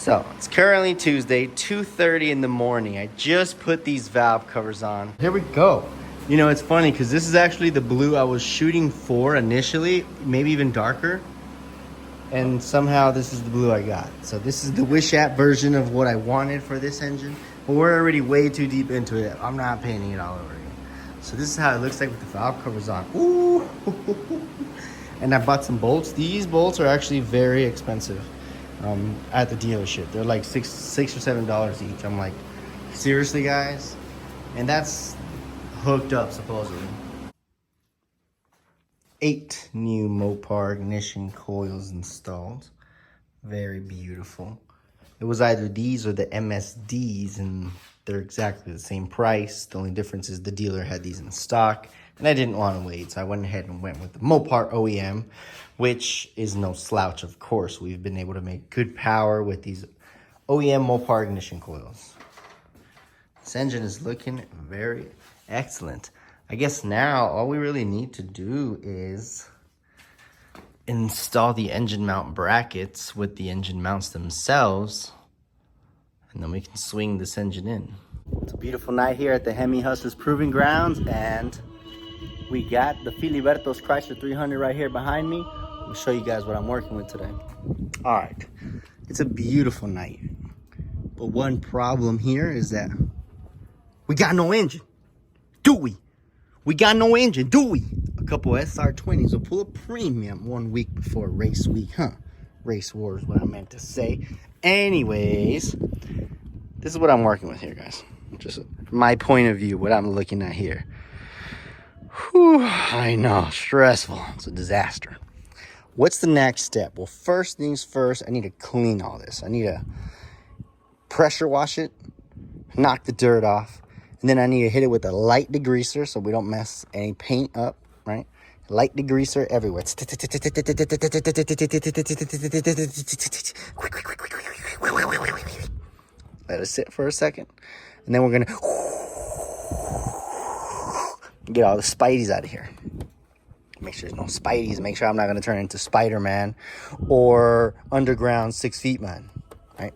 So it's currently Tuesday, 2:30 in the morning. I just put these valve covers on. Here we go. You know, it's funny because this is actually the blue I was shooting for initially, maybe even darker. And somehow this is the blue I got. So this is the Wish app version of what I wanted for this engine. But we're already way too deep into it. I'm not painting it all over again. So this is how it looks like with the valve covers on. Ooh. And I bought some bolts. These bolts are actually very expensive. At the dealership, they're like $6 or $7 each. I'm like, seriously, guys? And that's hooked up supposedly. 8 new Mopar ignition coils installed. Very beautiful. It was either these or the MSDs, and they're exactly the same price. The only difference is the dealer had these in stock, and I didn't want to wait, so I went ahead and went with the Mopar OEM, which is no slouch, of course. We've been able to make good power with these OEM Mopar ignition coils. This engine is looking very excellent. I guess now all we really need to do is install the engine mount brackets with the engine mounts themselves, and then we can swing this engine in. It's a beautiful night here at the HEMI Hustlers Proving Grounds, and we got the Filibertos Chrysler 300 right here behind me. I'll show you guys what I'm working with today. All right, it's a beautiful night, but one problem here is that we got no engine, do we? We got no engine, do we? A couple SR20s will pull a premium 1 week before race week, huh? Race war is what I meant to say. Anyways, this is what I'm working with here, guys. Just my point of view, what I'm looking at here. Whew, I know, stressful. It's a disaster. What's the next step? Well, first things first, I need to clean all this. I need to pressure wash it, knock the dirt off, and then I need to hit it with a light degreaser so we don't mess any paint up, right? Light degreaser everywhere. Let it sit for a second, and then we're gonna get all the spideys out of here. Make sure there's no spideys. Make sure I'm not gonna turn into Spider-Man or Underground 6 Feet Man, right?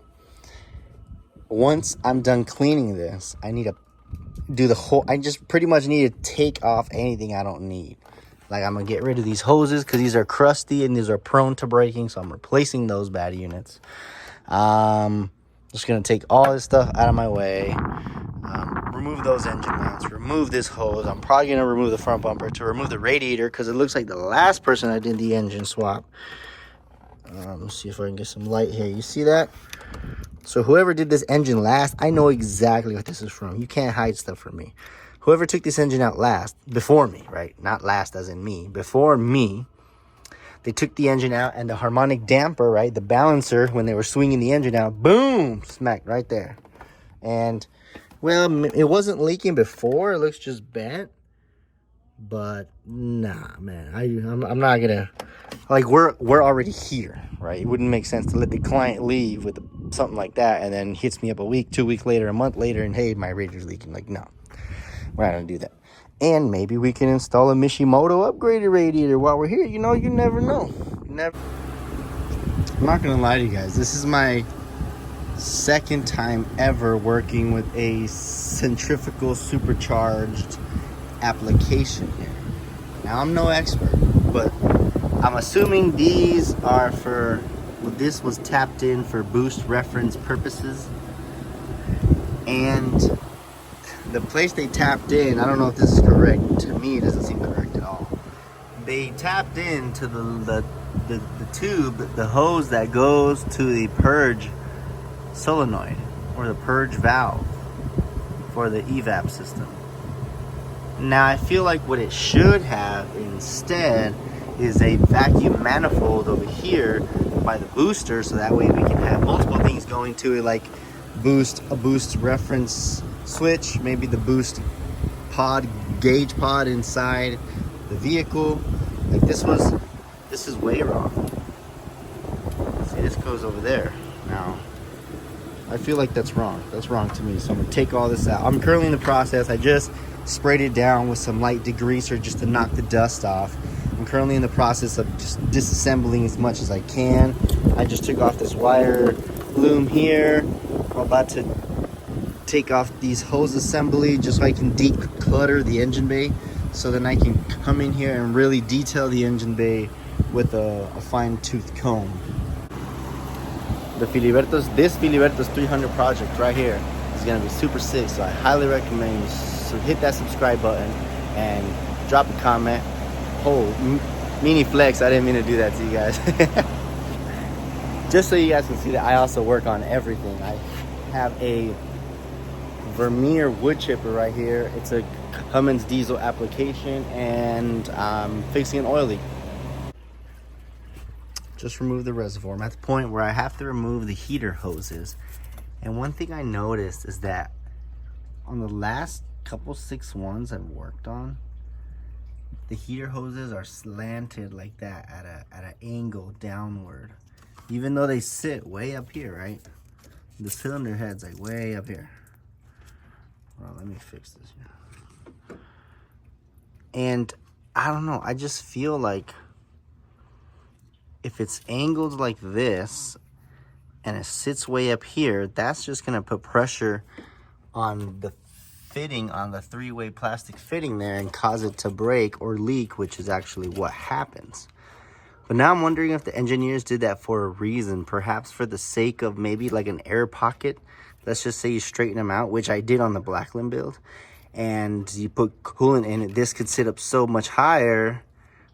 Once I'm done cleaning this, I need to do the whole, I just pretty much need to take off anything I don't need. Like, I'm gonna get rid of these hoses because these are crusty and these are prone to breaking, so I'm replacing those bad units. Just gonna take all this stuff out of my way, remove those engine mounts, remove this hose. I'm probably gonna remove the front bumper to remove the radiator because it looks like the last person I did the engine swap. Let's see if I can get some light here. You see that? So whoever did this engine last, I know exactly what this is from. You can't hide stuff from me. Whoever took this engine out last, before me, right? Not last as in me, before me, they took the engine out and the harmonic damper, right? The balancer, when they were swinging the engine out, boom, smacked right there. And, well, it wasn't leaking before. It looks just bent. But, nah, man, I'm not gonna, like, we're already here, right? It wouldn't make sense to let the client leave with something like that and then hits me up a week, 2 weeks later, a month later, and hey, my radiator's leaking. Like, no, we're not gonna do that. And maybe we can install a Mishimoto upgraded radiator while we're here. You know, you never know. I'm not gonna lie to you guys. This is my second time ever working with a centrifugal supercharged application here. Now, I'm no expert, but I'm assuming these are for, well, this was tapped in for boost reference purposes. And the place they tapped in, I don't know if this is correct. To me, it doesn't seem correct at all. They tapped into the tube, the hose that goes to the purge solenoid or the purge valve for the evap system. Now, I feel like what it should have instead is a vacuum manifold over here by the booster, so that way we can have multiple things going to it, like a boost reference switch, maybe the boost pod, gauge pod inside the vehicle. Like, this is way wrong. See, this goes over there. Now, I feel like that's wrong. That's wrong to me, so I'm gonna take all this out. I'm currently in the process. I just sprayed it down with some light degreaser just to knock the dust off. I'm currently in the process of just disassembling as much as I can. I just took off this wire, loom here. I'm about to take off these hose assembly just so I can declutter the engine bay, so then I can come in here and really detail the engine bay with a fine-tooth comb. The Filibertos, this Filibertos 300 project right here is gonna be super sick, so I highly recommend you hit that subscribe button and drop a comment. Mini flex, I didn't mean to do that to you guys. Just so you guys can see that I also work on everything. I have a Vermeer wood chipper right here. It's a Cummins diesel application, and I'm fixing an oil leak. Just remove the reservoir. I'm at the point where I have to remove the heater hoses. And one thing I noticed is that on the last couple 6.1s I've worked on, the heater hoses are slanted like that at an angle downward, even though they sit way up here, right? The cylinder head's like way up here. Well, let me fix this here. And I don't know, I just feel like if it's angled like this and it sits way up here, that's just gonna put pressure on the fitting, on the three-way plastic fitting there, and cause it to break or leak, which is actually what happens. But now I'm wondering if the engineers did that for a reason, perhaps for the sake of maybe like an air pocket. Let's just say you straighten them out, which I did on the Blackland build, and you put coolant in it. This could sit up so much higher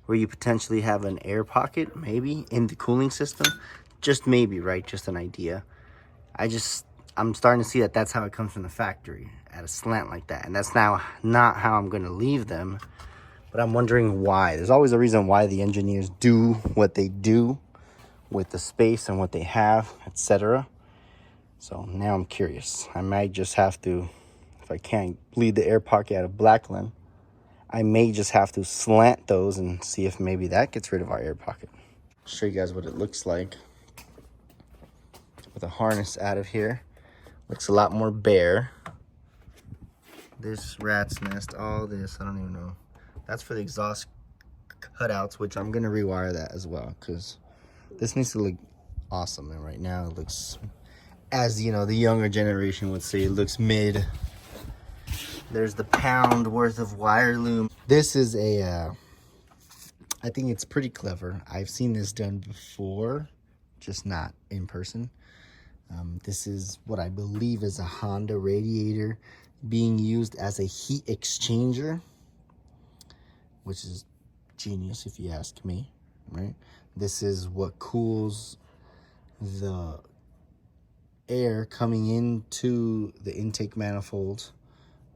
where you potentially have an air pocket maybe in the cooling system. Just maybe, right? Just an idea. I'm starting to see that that's how it comes from the factory, at a slant like that. And that's now not how I'm gonna leave them. But I'm wondering why. There's always a reason why the engineers do what they do with the space and what they have, etc. So now I'm curious. I might just have to, if I can't bleed the air pocket out of Blackland, I may just have to slant those and see if maybe that gets rid of our air pocket. I'll show you guys what it looks like with a harness out of here. Looks a lot more bare. This rat's nest, all this, I don't even know. That's for the exhaust cutouts, which I'm gonna rewire that as well, because this needs to look awesome. And right now it looks, as you know, the younger generation would say, it looks mid. There's the pound worth of wire loom. This is a, I think it's pretty clever. I've seen this done before, just not in person. This is what I believe is a Honda radiator being used as a heat exchanger, which is genius if you ask me, right? This is what cools the air coming into the intake manifold,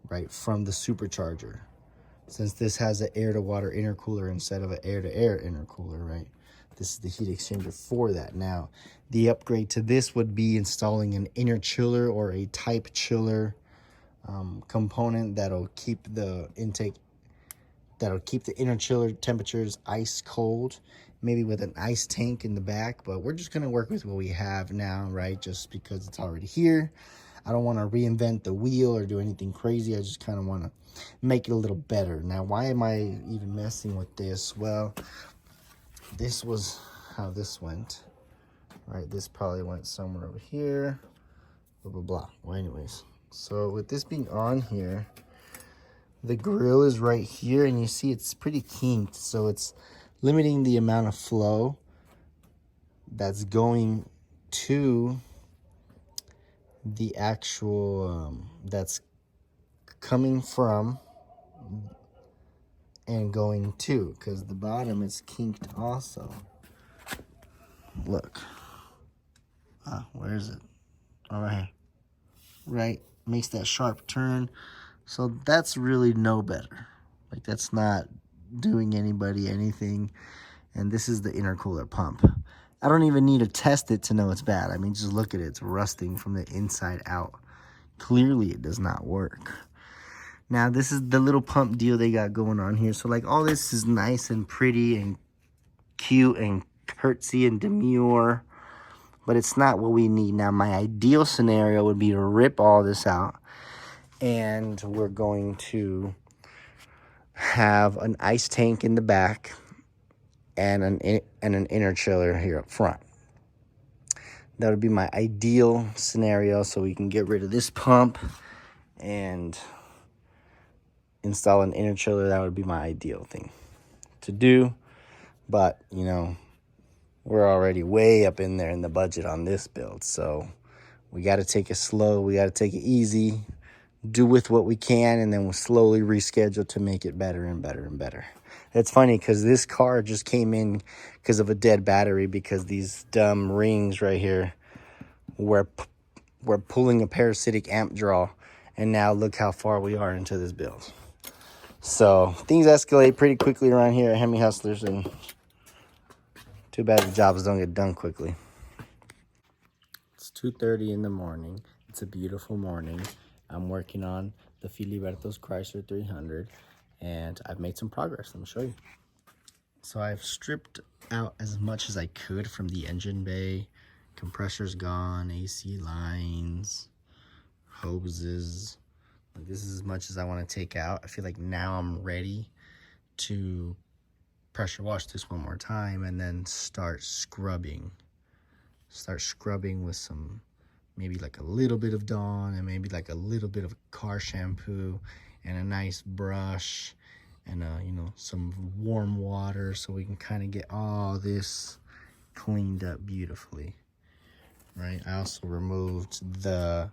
right, from the supercharger. Since this has an air-to-water intercooler instead of an air-to-air intercooler, right? This is the heat exchanger for that. Now, the upgrade to this would be installing an inner chiller or a type chiller component that'll keep the intake, that'll keep the inner chiller temperatures ice cold, maybe with an ice tank in the back. But we're just gonna work with what we have now, right? Just because it's already here. I don't want to reinvent the wheel or do anything crazy. I just kind of want to make it a little better. Now, why am I even messing with this? Well, this was how this went, right? This probably went somewhere over here, blah, blah, blah. Well, anyways, so with this being on here, the grill is right here, and you see it's pretty kinked, so it's limiting the amount of flow that's going to the actual, that's coming from and going to, because the bottom is kinked also. Look. Where is it? All right. Right. Makes that sharp turn. So that's really no better. Like, that's not doing anybody anything. And this is the intercooler pump. I don't even need to test it to know it's bad. I mean, just look at it. It's rusting from the inside out. Clearly, it does not work. Now, this is the little pump deal they got going on here. So, like, all this is nice and pretty and cute and curtsy and demure, but it's not what we need. Now, my ideal scenario would be to rip all this out, and we're going to have an ice tank in the back and an inner chiller here up front. That would be my ideal scenario, so we can get rid of this pump and install an interchiller. That would be my ideal thing to do. But, you know, we're already way up in there in the budget on this build. So we got to take it slow. We got to take it easy. Do with what we can, and then we'll slowly reschedule to make it better and better and better. It's funny because this car just came in because of a dead battery, because these dumb rings right here were pulling a parasitic amp draw, and now look how far we are into this build. So things escalate pretty quickly around here at HEMI Hustlers, and too bad the jobs don't get done quickly. It's 2:30 in the morning. It's a beautiful morning. I'm working on the Filibertos Chrysler 300, and I've made some progress. Let me show you. So I've stripped out as much as I could from the engine bay. Compressor's gone, AC lines, hoses. This is as much as I want to take out. I feel like now I'm ready to pressure wash this one more time and then start scrubbing. Start scrubbing with some, maybe like a little bit of Dawn, and maybe like a little bit of car shampoo and a nice brush and you know, some warm water, so we can kind of get all this cleaned up beautifully, right? I also removed the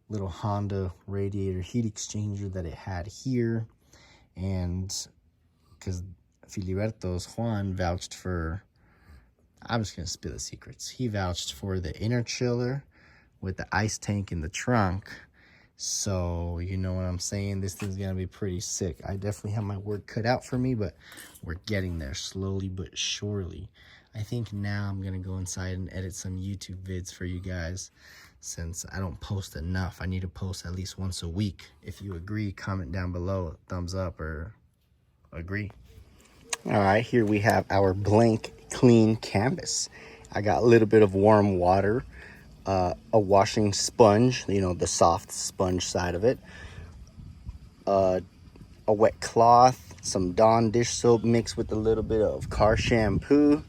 little Honda radiator heat exchanger that it had here, and because Filibertos Juan vouched for, I'm just gonna spill the secrets, he vouched for the inner chiller with the ice tank in the trunk. So you know what I'm saying, this thing's gonna be pretty sick. I definitely have my work cut out for me, but we're getting there slowly but surely. I think now I'm gonna go inside and edit some YouTube vids for you guys, since I don't post enough. I need to post at least once a week. If you agree, comment down below, thumbs up or agree. All right, here we have our blank clean canvas. I got a little bit of warm water, a washing sponge, you know, the soft sponge side of it, a wet cloth, some Dawn dish soap mixed with a little bit of car shampoo,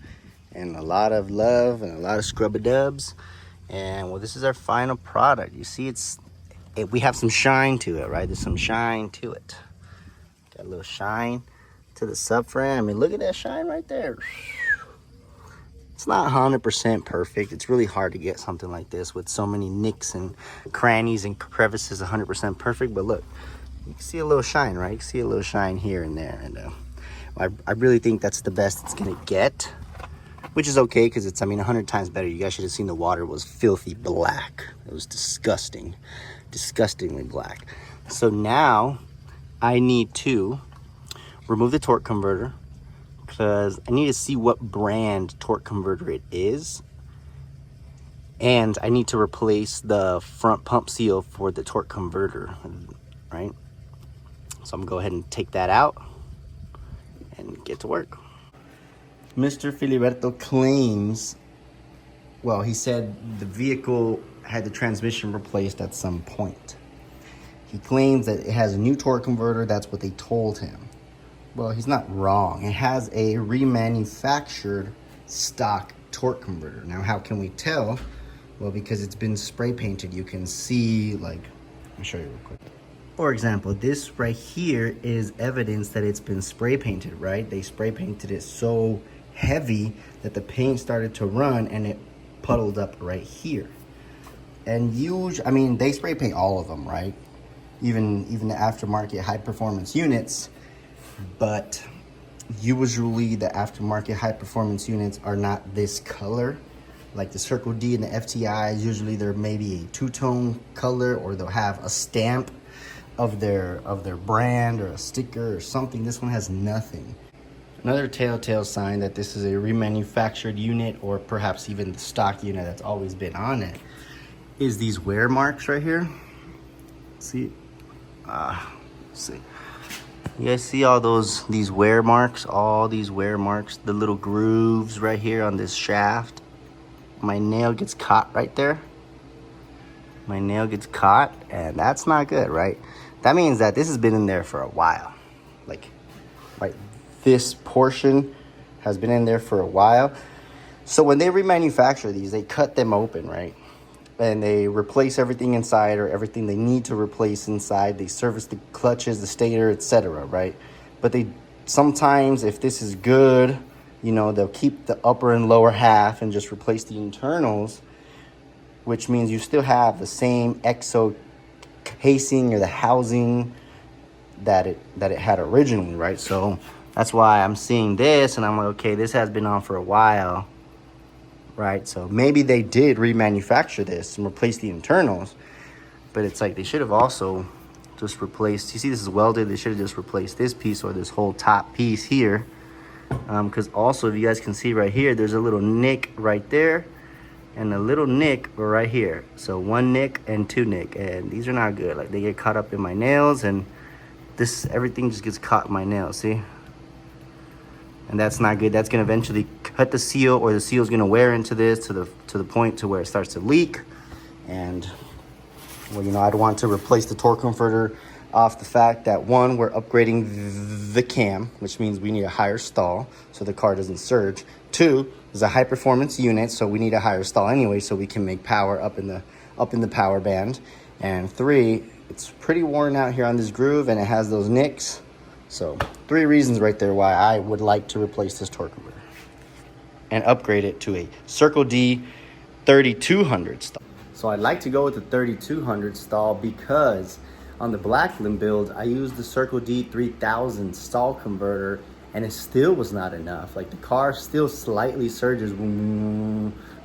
and a lot of love and a lot of scrub-a-dubs. And well, this is our final product. You see, we have some shine to it, right? There's some shine to it. Got a little shine to the subframe. I mean, look at that shine right there. It's not 100% perfect. It's really hard to get something like this with so many nicks and crannies and crevices 100% perfect. But look, you can see a little shine, right? You can see a little shine here and there. And I really think that's the best it's gonna get, which is okay, because it's, I mean, 100 times better. You guys should have seen the water was filthy black. It was disgusting, disgustingly black. So now I need to remove the torque converter, because I need to see what brand torque converter it is. And I need to replace the front pump seal for the torque converter, right? So I'm gonna go ahead and take that out and get to work. Mr. Filiberto claims, well, he said the vehicle had the transmission replaced at some point. He claims that it has a new torque converter. That's what they told him. Well, he's not wrong. It has a remanufactured stock torque converter. Now, how can we tell? Well, because it's been spray painted. You can see, like, let me show you real quick. For example, this right here is evidence that it's been spray painted, right? They spray painted it so heavy that the paint started to run and it puddled up right here. And I mean, they spray paint all of them, right? Even the aftermarket high performance units. But usually the aftermarket high performance units are not this color. Like the Circle D and the FTIs, usually they're maybe a two-tone color, or they'll have a stamp of their brand or a sticker or something. This one has nothing. Another telltale sign that this is a remanufactured unit, or perhaps even the stock unit that's always been on it, is these wear marks right here. See? See. You guys see all these wear marks? All these wear marks, the little grooves right here on this shaft. My nail gets caught right there. My nail gets caught, and that's not good, right? That means that this has been in there for a while. Like, right, this portion has been in there for a while. So when they remanufacture these, they cut them open, right? And they replace everything inside, or everything they need to replace inside. They service the clutches, the stator, etc., right? But they sometimes, if this is good, you know, they'll keep the upper and lower half and just replace the internals, which means you still have the same exo casing or the housing that it had originally, right? So that's why I'm seeing this and I'm like, okay, this has been on for a while, right? So maybe they did remanufacture this and replace the internals, but it's like they should have also just replaced, you see this is welded, they should have just replaced this piece or this whole top piece here. Because also, if you guys can see right here, there's a little nick right there and a little nick right here. So one nick and two nick, and these are not good. Like, they get caught up in my nails, and this, everything just gets caught in my nails, see? And that's not good. That's gonna eventually cut the seal, or the seal's gonna wear into this to the point to where it starts to leak. And well, you know, I'd want to replace the torque converter off the fact that, one, we're upgrading the cam, which means we need a higher stall so the car doesn't surge. Two, it's a high performance unit, so we need a higher stall anyway so we can make power up in the power band. And three, it's pretty worn out here on this groove and it has those nicks. So 3 reasons right there why I would like to replace this torque converter and upgrade it to a Circle D 3200 stall. So I'd like to go with the 3200 stall because on the Blackland build, I used the Circle D 3000 stall converter and it still was not enough. Like, the car still slightly surges,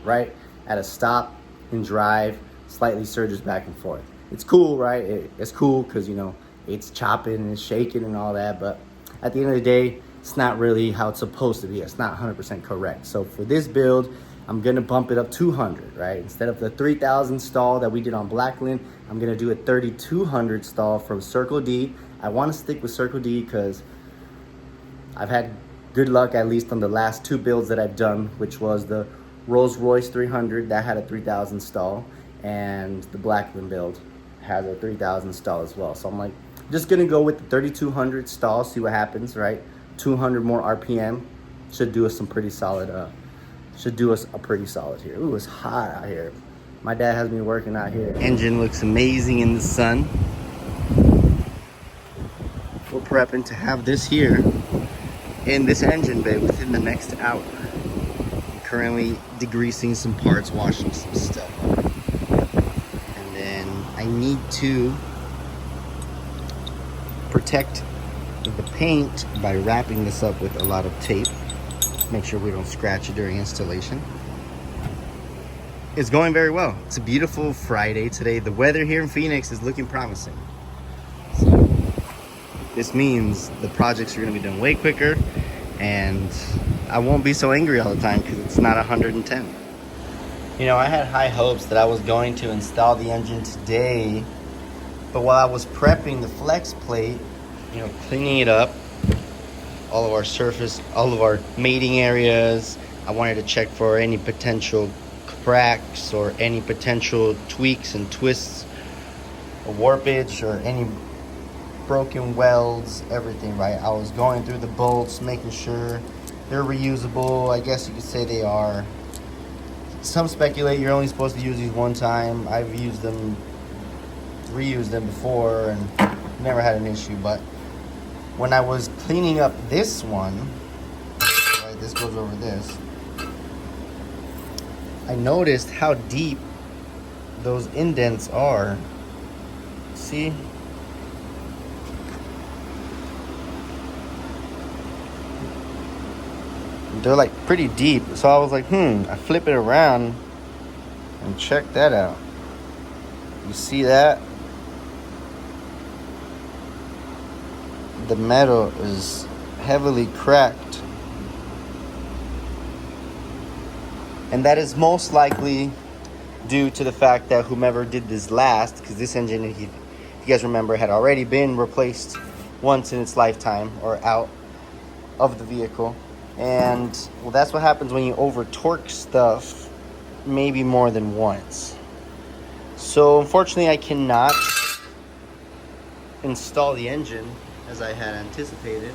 right? At a stop and drive, slightly surges back and forth. It's cool, right? It's cool because, you know, it's chopping and shaking and all that, but at the end of the day, it's not really how it's supposed to be. It's not 100% correct. So for this build, I'm gonna bump it up 200, right? Instead of the 3000 stall that we did on Blackland, I'm gonna do a 3200 stall from Circle D. I wanna stick with Circle D because I've had good luck, at least on the last 2 builds that I've done, which was the Rolls-Royce 300 that had a 3000 stall, and the Blackland build has a 3000 stall as well. So I'm like, just gonna go with the 3200 stall, see what happens, right? 200 more RPM should do us some pretty solid, should do us a pretty solid here. Ooh, it's hot out here. My dad has me working out here. Engine looks amazing in the sun. We're prepping to have this here in this engine bay within the next hour. Currently degreasing some parts, washing some stuff. And then I need to protect the paint by wrapping this up with a lot of tape. Make sure we don't scratch it during installation. It's going very well. It's a beautiful Friday today. The weather here in Phoenix is looking promising. So this means the projects are gonna be done way quicker and I won't be so angry all the time because it's not 110. You know, I had high hopes that I was going to install the engine today, but while I was prepping the flex plate, you know, cleaning it up, all of our surface, all of our mating areas, I wanted to check for any potential cracks or any potential tweaks and twists or warpage or any broken welds, everything, right? I was going through the bolts, making sure they're reusable. I guess you could say they are. Some speculate you're only supposed to use these one time. I've used them, reused them before and never had an issue, but when I was cleaning up this one, right, this goes over this, I noticed how deep those indents are. See? They're like pretty deep. So I was like, I flip it around and check that out. You see that? The metal is heavily cracked. And that is most likely due to the fact that whomever did this last, because this engine, if you guys remember, had already been replaced once in its lifetime or out of the vehicle. And well, that's what happens when you over torque stuff maybe more than once. So unfortunately I cannot install the engine as I had anticipated.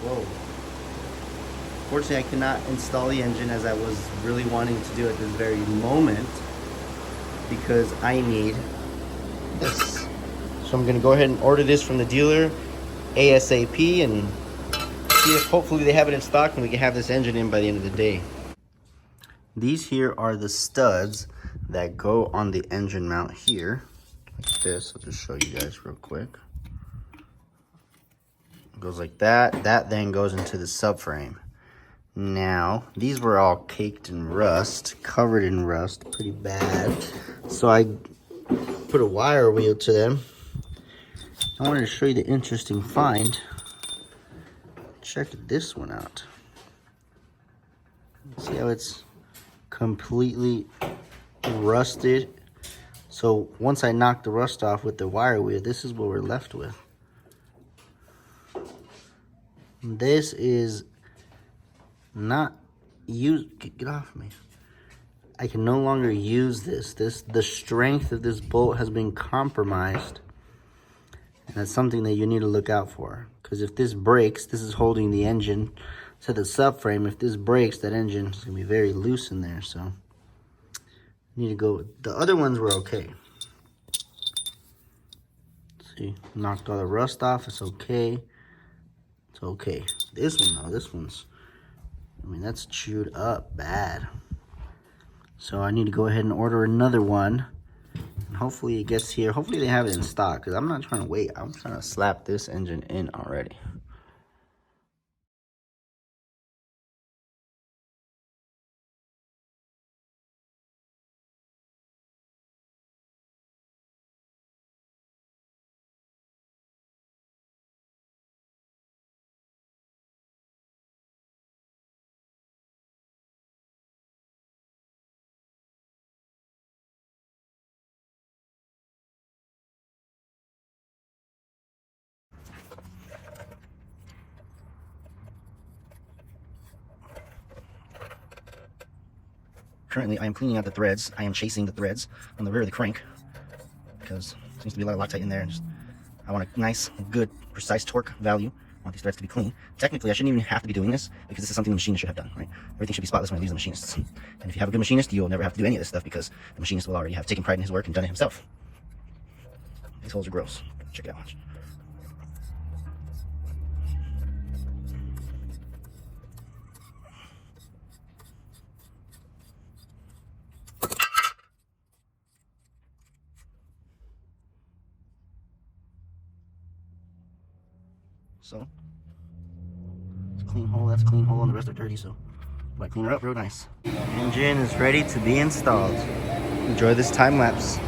Whoa. Fortunately, I cannot install the engine as I was really wanting to do at this very moment because I need this. So I'm gonna go ahead and order this from the dealer ASAP and see if hopefully they have it in stock and we can have this engine in by the end of the day. These here are the studs that go on the engine mount here. Like this, I'll just show you guys real quick. It goes like that. That then goes into the subframe. Now, these were all caked in rust, covered in rust, pretty bad. So I put a wire wheel to them. I wanted to show you the interesting find. Check this one out. See how it's completely rusted? So once I knock the rust off with the wire wheel, this is what we're left with. This is not used. Get off me. I can no longer use this. The strength of this bolt has been compromised. And that's something that you need to look out for. Because if this breaks, this is holding the engine to the subframe. If this breaks, that engine is going to be very loose in there. So, you need to go. The other ones were okay. See, knocked all the rust off. It's okay. It's okay. This one, though, this one's, I mean, that's chewed up bad. So, I need to go ahead and order another one. And hopefully it gets here. Hopefully they have it in stock because I'm not trying to wait. I'm trying to slap this engine in already. Currently, I am cleaning out the threads. I am chasing the threads on the rear of the crank because there seems to be a lot of Loctite in there. And I want a nice, good, precise torque value. I want these threads to be clean. Technically, I shouldn't even have to be doing this because this is something the machinist should have done, right? Everything should be spotless when I use the machinists. And if you have a good machinist, you'll never have to do any of this stuff because the machinist will already have taken pride in his work and done it himself. These holes are gross. Check it out. Watch. So, it's a clean hole, that's a clean hole, and the rest are dirty, so I clean her up real nice. Engine is ready to be installed. Enjoy this time lapse.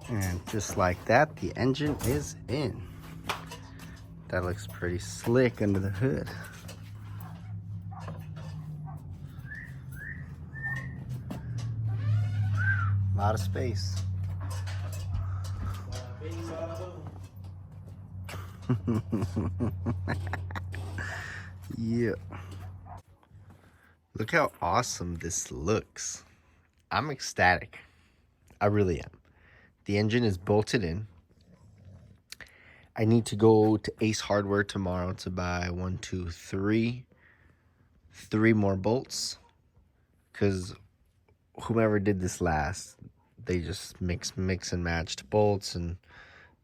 And just like that, the engine is in. That looks pretty slick under the hood. A lot of space. Yeah. Look how awesome this looks. I'm ecstatic. I really am. The engine is bolted in. I need to go to Ace Hardware tomorrow to buy 3 more bolts. Because whomever did this last, they just mix and matched bolts. And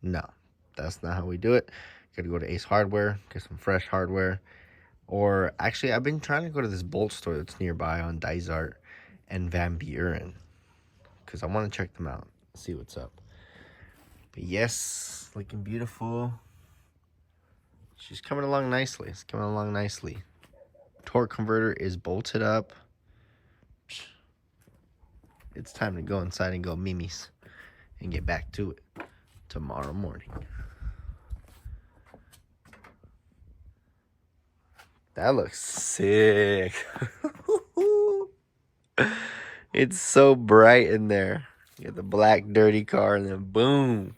no, that's not how we do it. Gotta go to Ace Hardware, get some fresh hardware. Or actually, I've been trying to go to this bolt store that's nearby on Dysart and Van Buren. Because I want to check them out, see what's up. But yes, looking beautiful. She's coming along nicely. It's coming along nicely. Torque converter is bolted up. It's time to go inside and go mimis and get back to it tomorrow morning. That looks sick. It's so bright in there. You get the black dirty car and then boom.